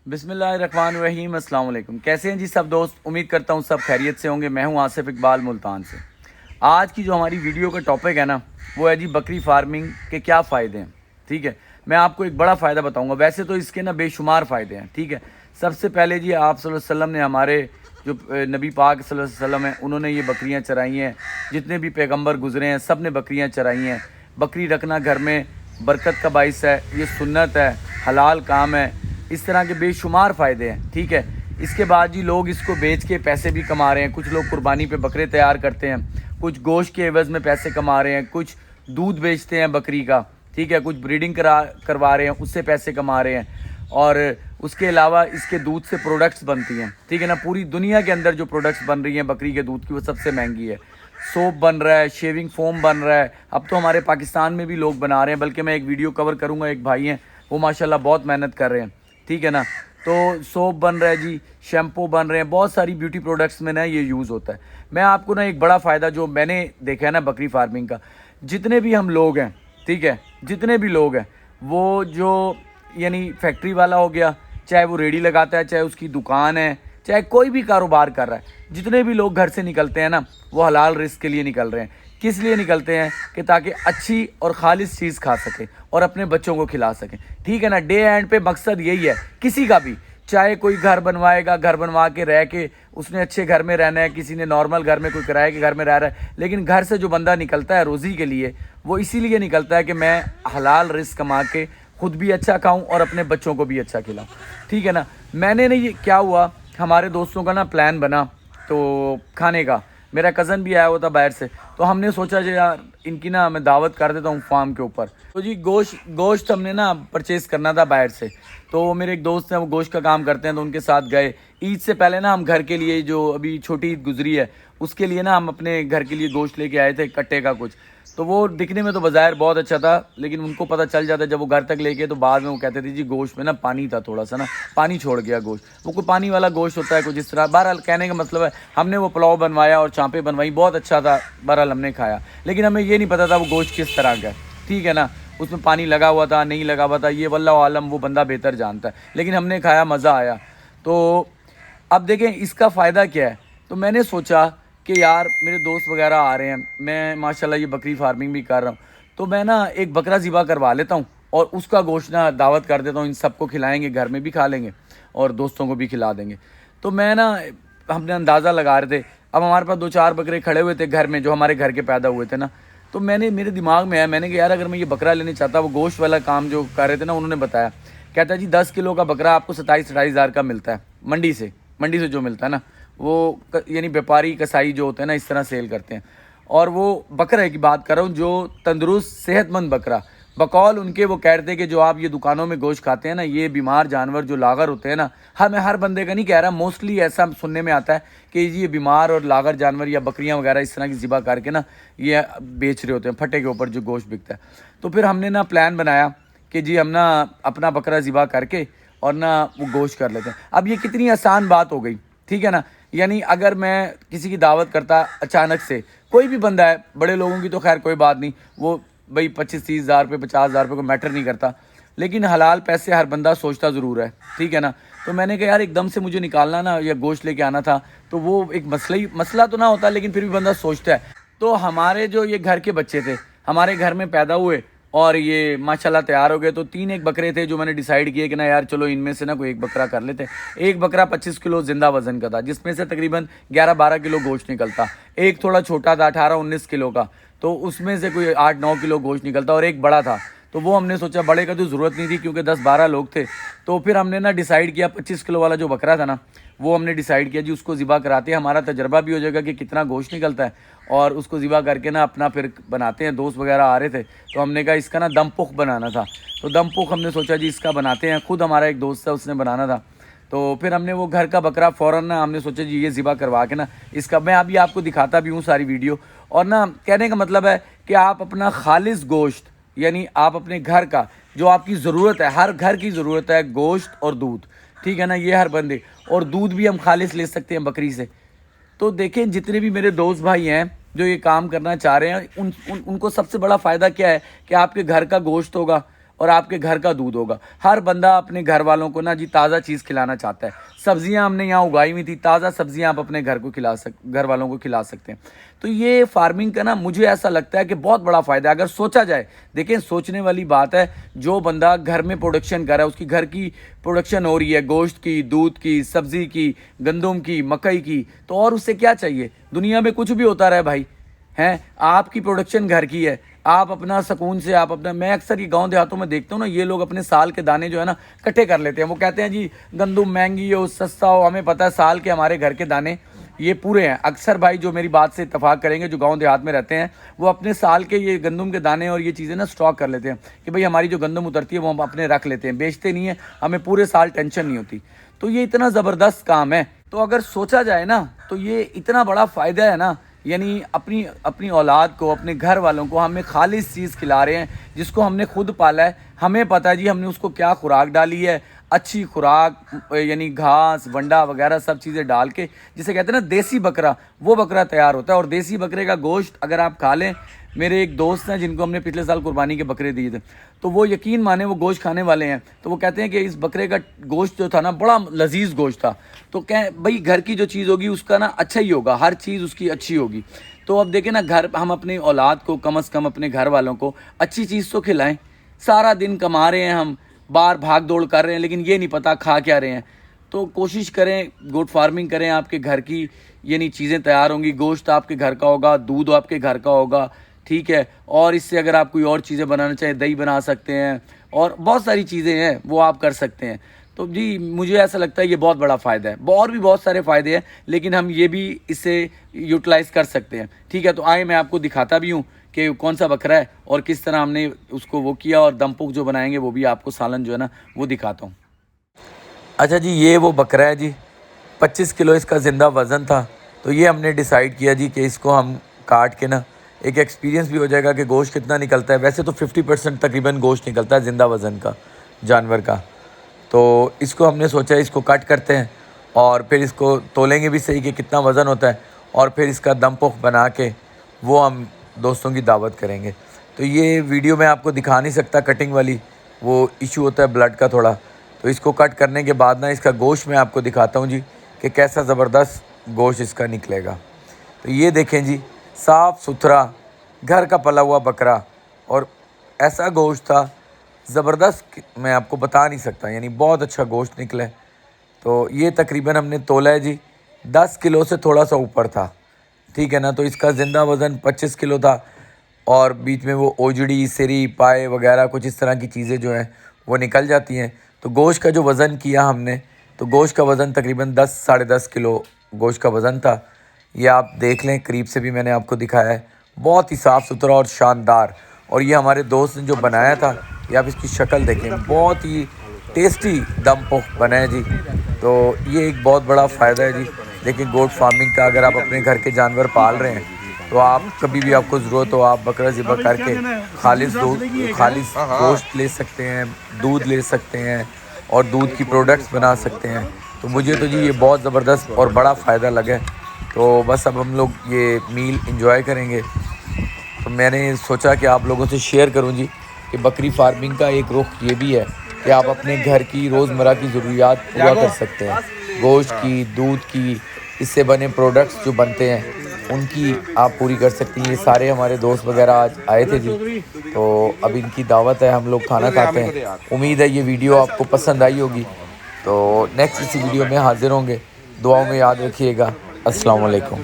بسم اللہ الرحمن الرحیم۔ السلام علیکم، کیسے ہیں جی سب دوست؟ امید کرتا ہوں سب خیریت سے ہوں گے۔ میں ہوں آصف اقبال ملتان سے۔ آج کی جو ہماری ویڈیو کا ٹاپک ہے نا، وہ ہے جی بکری فارمنگ کے کیا فائدے ہیں۔ ٹھیک ہے، میں آپ کو ایک بڑا فائدہ بتاؤں گا، ویسے تو اس کے نا بے شمار فائدے ہیں۔ ٹھیک ہے، سب سے پہلے جی آپ صلی اللہ علیہ وسلم نے، ہمارے جو نبی پاک صلی اللہ علیہ وسلم ہیں، انہوں نے یہ بکریاں چرائی ہیں۔ جتنے بھی پیغمبر گزرے ہیں سب نے بکریاں چرائی ہیں۔ بکری رکھنا گھر میں برکت کا باعث ہے، یہ سنت ہے، حلال کام ہے۔ اس طرح کے بے شمار فائدے ہیں۔ ٹھیک ہے، اس کے بعد جی لوگ اس کو بیچ کے پیسے بھی کما رہے ہیں۔ کچھ لوگ قربانی پہ بکرے تیار کرتے ہیں، کچھ گوشت کے عوض میں پیسے کما رہے ہیں، کچھ دودھ بیچتے ہیں بکری کا۔ ٹھیک ہے، کچھ بریڈنگ کروا رہے ہیں، اس سے پیسے کما رہے ہیں۔ اور اس کے علاوہ اس کے دودھ سے پروڈکٹس بنتی ہیں۔ ٹھیک ہے نا، پوری دنیا کے اندر جو پروڈکٹس بن رہی ہیں بکری کے دودھ کی، وہ سب سے مہنگی ہے۔ سوپ بن رہا ہے، شیونگ فوم بن رہا ہے، اب تو ہمارے پاکستان میں بھی لوگ بنا رہے ہیں، بلکہ میں ایک ویڈیو کور کروں گا، ایک بھائی ہیں وہ ماشاءاللہ بہت محنت کر رہے ہیں۔ ٹھیک ہے نا، تو سوپ بن رہا ہے جی، شیمپو بن رہے ہیں، بہت ساری بیوٹی پروڈکٹس میں نا یہ یوز ہوتا ہے۔ میں آپ کو نا ایک بڑا فائدہ جو میں نے دیکھا ہے نا بکری فارمنگ کا، جتنے بھی ہم لوگ ہیں، ٹھیک ہے، جتنے بھی لوگ ہیں، وہ جو یعنی فیکٹری والا ہو گیا، چاہے وہ ریڑھی لگاتا ہے، چاہے اس کی دکان ہے، چاہے کوئی بھی کاروبار کر رہا ہے، جتنے بھی لوگ گھر سے نکلتے ہیں نا، وہ حلال رزق کے لیے نکل رہے ہیں۔ کس لیے نکلتے ہیں؟ کہ تاکہ اچھی اور خالص چیز کھا سکیں اور اپنے بچوں کو کھلا سکیں۔ ٹھیک ہے نا، ڈے اینڈ پہ مقصد یہی ہے کسی کا بھی، چاہے کوئی گھر بنوائے گا، گھر بنوا کے رہ کے اس نے اچھے گھر میں رہنا ہے، کسی نے نارمل گھر میں، کوئی کرائے کے گھر میں رہ رہا ہے، لیکن گھر سے جو بندہ نکلتا ہے روزی کے لیے، وہ اسی لیے نکلتا ہے کہ میں حلال رزق کما کے خود بھی اچھا کھاؤں اور اپنے بچوں کو بھی اچھا کھلاؤں۔ ٹھیک ہے نا، میں نے یہ کیا ہوا، ہمارے دوستوں کا نا پلان بنا تو کھانے کا، میرا کزن بھی آیا ہوا تھا باہر سے، تو ہم نے سوچا جو یار ان کی نا میں دعوت کر دیتا ہوں فارم کے اوپر۔ تو جی گوشت ہم نے نا پرچیز کرنا تھا باہر سے، تو میرے ایک دوست ہیں وہ گوشت کا کام کرتے ہیں، تو ان کے ساتھ گئے۔ عید سے پہلے نا ہم گھر کے لیے، جو ابھی چھوٹی عید گزری ہے اس کے لیے نا ہم اپنے گھر کے لیے گوشت لے کے آئے تھے، کٹے کا کچھ۔ تو وہ دکھنے میں تو بظاہر بہت اچھا تھا، لیکن ان کو پتہ چل جاتا ہے جب وہ گھر تک لے کے، تو بعد میں وہ کہتے تھے جی گوشت میں نا پانی تھا، تھوڑا سا نا پانی چھوڑ گیا گوشت، وہ کوئی پانی والا گوشت ہوتا ہے کچھ اس طرح۔ بہرحال کہنے کا مطلب ہے ہم نے وہ پلاؤ بنوایا اور چانپیں بنوائی، بہت اچھا تھا، بہرحال ہم نے کھایا، لیکن ہمیں یہ نہیں پتہ تھا وہ گوشت کس طرح کا ہے۔ ٹھیک ہے نا، اس میں پانی لگا ہوا تھا نہیں لگا ہوا تھا، یہ واللہ عالم، وہ بندہ بہتر جانتا ہے، لیکن ہم نے کھایا، مزہ آیا۔ تو اب دیکھیں اس کا فائدہ کیا ہے، تو میں نے سوچا کہ یار میرے دوست وغیرہ آ رہے ہیں، میں ماشاءاللہ یہ بکری فارمنگ بھی کر رہا ہوں، تو میں نا ایک بکرا ذبح کروا لیتا ہوں اور اس کا گوشت نا دعوت کر دیتا ہوں، ان سب کو کھلائیں گے، گھر میں بھی کھا لیں گے اور دوستوں کو بھی کھلا دیں گے۔ تو میں نا، ہم نے اندازہ لگا رہے تھے، اب ہمارے پاس 2-4 بکرے کھڑے ہوئے تھے گھر میں، جو ہمارے گھر کے پیدا ہوئے تھے نا، تو میرے دماغ میں آیا، میں نے کہا یار اگر میں یہ بکرا لینے چاہتا، وہ گوشت والا کام جو کر رہے تھے نا، انہوں نے بتایا، کہتا ہے جی 10 کلو کا بکرا آپ کو 27-28 ہزار کا ملتا ہے منڈی سے جو ملتا ہے نا، وہ یعنی بیپاری کسائی جو ہوتے ہیں نا اس طرح سیل کرتے ہیں۔ اور وہ بکرے کی بات کر رہا ہوں جو تندرست صحت مند بکرا، بقول ان کے وہ کہتے ہیں کہ جو آپ یہ دکانوں میں گوشت کھاتے ہیں نا، یہ بیمار جانور جو لاغر ہوتے ہیں نا، میں ہر بندے کا نہیں کہہ رہا، موسٹلی ایسا سننے میں آتا ہے کہ یہ بیمار اور لاغر جانور یا بکریاں وغیرہ اس طرح کی ذبح کر کے نا یہ بیچ رہے ہوتے ہیں، پھٹے کے اوپر جو گوشت بکتا ہے۔ تو پھر ہم نے نا پلان بنایا کہ جی ہم نا اپنا بکرا ذبح کر کے اور نا وہ گوشت کر لیتے ہیں۔ اب یہ کتنی آسان بات ہو گئی، ٹھیک ہے نا، یعنی اگر میں کسی کی دعوت کرتا اچانک سے، کوئی بھی بندہ ہے، بڑے لوگوں کی تو خیر کوئی بات نہیں، وہ بھائی 25-30 ہزار روپے 50 ہزار روپے کو میٹر نہیں کرتا، لیکن حلال پیسے ہر بندہ سوچتا ضرور ہے، ٹھیک ہے نا۔ تو میں نے کہا یار ایک دم سے مجھے نکالنا نا یا گوشت لے کے آنا تھا، تو وہ ایک مسئلہ تو نہ ہوتا، لیکن پھر بھی بندہ سوچتا ہے۔ تو ہمارے جو یہ گھر کے بچے تھے، ہمارے گھر میں پیدا ہوئے اور یہ ماشاءاللہ تیار ہو گئے، تو 3 بکرے تھے جو میں نے ڈیسائیڈ کیے کہ نا یار چلو ان میں سے نا کوئی ایک بکرا کر لیتے۔ ایک بکرا 25 کلو زندہ وزن کا تھا، جس میں سے تقریباً 11-12 کلو گوشت نکلتا، ایک تھوڑا چھوٹا تھا 18-19 کلو کا، تو اس میں سے کوئی 8-9 کلو گوشت نکلتا، اور ایک بڑا تھا، تو وہ ہم نے سوچا بڑے کا تو ضرورت نہیں تھی کیونکہ 10-12 لوگ تھے، تو پھر ہم نے نا ڈیسائیڈ کیا 25 کلو والا جو بکرا تھا نا، وہ ہم نے ڈیسائیڈ کیا جی اس کو ذبح کراتے ہیں، ہمارا تجربہ بھی ہو جائے گا کہ کتنا گوشت نکلتا ہے، اور اس کو ذبح کر کے نا اپنا پھر بناتے ہیں۔ دوست وغیرہ آ رہے تھے تو ہم نے کہا اس کا نا دم پخ بنانا تھا، تو دم پخ ہم نے سوچا جی اس کا بناتے ہیں، خود ہمارا ایک دوست ہے اس نے بنانا تھا، تو پھر ہم نے وہ گھر کا بکرا فوراً نا ہم نے سوچا جی یہ ذبح کروا کے نا اس کا میں ابھی آپ کو دکھاتا بھی ہوں ساری ویڈیو۔ اور نا کہنے کا مطلب ہے کہ آپ اپنا خالص گوشت، یعنی آپ اپنے گھر کا جو آپ کی ضرورت ہے، ہر گھر کی ضرورت ہے گوشت اور دودھ، ٹھیک ہے نا، یہ ہر بندے، اور دودھ بھی ہم خالص لے سکتے ہیں بکری سے۔ تو دیکھیں جتنے بھی میرے دوست بھائی ہیں جو یہ کام کرنا چاہ رہے ہیں، ان کو سب سے بڑا فائدہ کیا ہے کہ آپ کے گھر کا گوشت ہوگا اور آپ کے گھر کا دودھ ہوگا. ہر بندہ اپنے گھر والوں کو نا جی تازہ چیز کھلانا چاہتا ہے. سبزیاں ہم نے یہاں اگائی ہوئی تھی, تازہ سبزیاں آپ اپنے گھر والوں کو کھلا سکتے ہیں. تو یہ فارمنگ کا نا مجھے ایسا لگتا ہے کہ بہت بڑا فائدہ ہے اگر سوچا جائے. دیکھیں سوچنے والی بات ہے, جو بندہ گھر میں پروڈکشن کر رہا ہے, اس کی گھر کی پروڈکشن ہو رہی ہے, گوشت کی, دودھ کی, سبزی کی, گندم کی, مکئی کی, تو اور اس سے کیا چاہیے؟ دنیا میں کچھ بھی ہوتا رہے بھائی, ہیں آپ کی پروڈکشن گھر کی ہے, آپ اپنا سکون سے آپ اپنا. میں اکثر یہ گاؤں دیہاتوں میں دیکھتا ہوں نا, یہ لوگ اپنے سال کے دانے جو ہے نا کٹھے کر لیتے ہیں. وہ کہتے ہیں جی گندم مہنگی ہو سستا ہو, ہمیں پتہ ہے سال کے ہمارے گھر کے دانے یہ پورے ہیں. اکثر بھائی جو میری بات سے اتفاق کریں گے, جو گاؤں دیہات میں رہتے ہیں, وہ اپنے سال کے یہ گندم کے دانے اور یہ چیزیں نا اسٹاک کر لیتے ہیں کہ بھئی ہماری جو گندم اترتی ہے وہ ہم اپنے رکھ لیتے ہیں, بیچتے نہیں ہیں, ہمیں پورے سال ٹینشن نہیں ہوتی. تو یہ اتنا زبردست کام ہے. تو اگر سوچا جائے نا تو یہ اتنا بڑا فائدہ ہے نا, یعنی اپنی اولاد کو, اپنے گھر والوں کو ہمیں خالص چیز کھلا رہے ہیں جس کو ہم نے خود پالا ہے. ہمیں پتہ ہے جی ہم نے اس کو کیا خوراک ڈالی ہے, اچھی خوراک یعنی گھاس ونڈا وغیرہ سب چیزیں ڈال کے, جسے کہتے ہیں نا دیسی بکرا, وہ بکرا تیار ہوتا ہے. اور دیسی بکرے کا گوشت اگر آپ کھا لیں, میرے ایک دوست ہیں جن کو ہم نے پچھلے سال قربانی کے بکرے دیے تھے, تو وہ یقین مانے وہ گوشت کھانے والے ہیں, تو وہ کہتے ہیں کہ اس بکرے کا گوشت جو تھا نا بڑا لذیذ گوشت تھا. تو کہیں بھائی گھر کی جو چیز ہوگی اس کا نا اچھا ہی ہوگا, ہر چیز اس کی اچھی ہوگی. تو اب دیکھیں نا, گھر ہم اپنی اولاد کو کم از کم اپنے گھر والوں کو اچھی چیز تو کھلائیں. سارا دن کما رہے ہیں ہم, باہر بھاگ دوڑ کر رہے ہیں, لیکن یہ نہیں پتہ کھا کیا رہے ہیں. تو کوشش کریں گوٹ فارمنگ کریں, آپ کے گھر کی یعنی چیزیں تیار ہوں گی, گوشت آپ کے گھر کا ہوگا, دودھ آپ کے گھر کا ہوگا, ٹھیک ہے. اور اس سے اگر آپ کوئی اور چیزیں بنانا چاہیں, دہی بنا سکتے ہیں, اور بہت ساری چیزیں ہیں وہ آپ کر سکتے ہیں. تو جی مجھے ایسا لگتا ہے یہ بہت بڑا فائدہ ہے. اور بھی بہت سارے فائدے ہیں, لیکن ہم یہ بھی اس سے یوٹیلائز کر سکتے ہیں, ٹھیک ہے. تو آئیں میں آپ کو دکھاتا بھی ہوں کہ کون سا بکرا ہے اور کس طرح ہم نے اس کو وہ کیا, اور دم پک جو بنائیں گے وہ بھی آپ کو سالن جو ہے نا وہ دکھاتا ہوں. اچھا جی, یہ وہ بکرا ہے جی, 25 کلو اس کا زندہ وزن تھا. تو یہ ہم نے ڈیسائیڈ کیا جی کہ اس کو ہم کاٹ کے نا ایک ایکسپیرینس بھی ہو جائے گا کہ گوشت کتنا نکلتا ہے. ویسے تو 50% تقریباً گوشت نکلتا ہے زندہ وزن کا جانور کا. تو اس کو ہم نے سوچا اس کو کٹ کرتے ہیں اور پھر اس کو تولیں گے بھی صحیح کہ کتنا وزن ہوتا ہے, اور پھر اس کا دم پخ بنا کے وہ ہم دوستوں کی دعوت کریں گے. تو یہ ویڈیو میں آپ کو دکھا نہیں سکتا کٹنگ والی, وہ ایشو ہوتا ہے بلڈ کا تھوڑا. تو اس کو کٹ کرنے کے بعد نا اس کا گوشت میں آپ کو دکھاتا ہوں جی کہ کیسا زبردست گوشت اس کا نکلے گا. تو یہ دیکھیں جی, صاف ستھرا گھر کا پلا ہوا بکرا, اور ایسا گوشت تھا زبردست, میں آپ کو بتا نہیں سکتا, یعنی بہت اچھا گوشت نکلے. تو یہ تقریباً ہم نے تولا ہے جی, 10 کلو سے تھوڑا سا اوپر تھا, ٹھیک ہے نا. تو اس کا زندہ وزن 25 کلو تھا, اور بیچ میں وہ اوجڑی, سری, پائے وغیرہ کچھ اس طرح کی چیزیں جو ہیں وہ نکل جاتی ہیں. تو گوشت کا جو وزن کیا ہم نے, تو گوشت کا وزن تقریباً 10-10.5 کلو گوشت کا وزن تھا. یہ آپ دیکھ لیں, قریب سے بھی میں نے آپ کو دکھایا ہے, بہت ہی صاف ستھرا اور شاندار. اور یہ ہمارے دوست نے جو بنایا تھا, یہ آپ اس کی شکل دیکھیں, بہت ہی ٹیسٹی دم پخ بنا ہے جی. تو یہ ایک بہت بڑا فائدہ ہے جی. لیکن گوٹ فارمنگ کا اگر آپ اپنے گھر کے جانور پال رہے ہیں, تو آپ کبھی بھی آپ کو ضرورت ہو, آپ بکرا ذبح کر کے خالص گوشت لے سکتے ہیں, دودھ لے سکتے ہیں, اور دودھ کی پروڈکٹس بنا سکتے ہیں. تو مجھے تو جی یہ بہت زبردست اور بڑا فائدہ لگا. تو بس اب ہم لوگ یہ میل انجوائے کریں گے. تو میں نے سوچا کہ آپ لوگوں سے شیئر کروں جی کہ بکری فارمنگ کا ایک رخ یہ بھی ہے کہ آپ اپنے گھر کی روزمرہ کی ضروریات پورا کر سکتے ہیں. گوشت کی, دودھ کی, اس سے بنے پروڈکٹس جو بنتے ہیں ان کی آپ پوری کر سکتی ہیں. یہ سارے ہمارے دوست وغیرہ آج آئے تھے جی, تو اب ان کی دعوت ہے, ہم لوگ کھانا کھاتے ہیں. امید ہے یہ ویڈیو آپ کو پسند آئی ہوگی. تو نیکسٹ اسی ویڈیو میں حاضر ہوں گے. دعاؤں میں یاد رکھیے گا. السلام علیکم.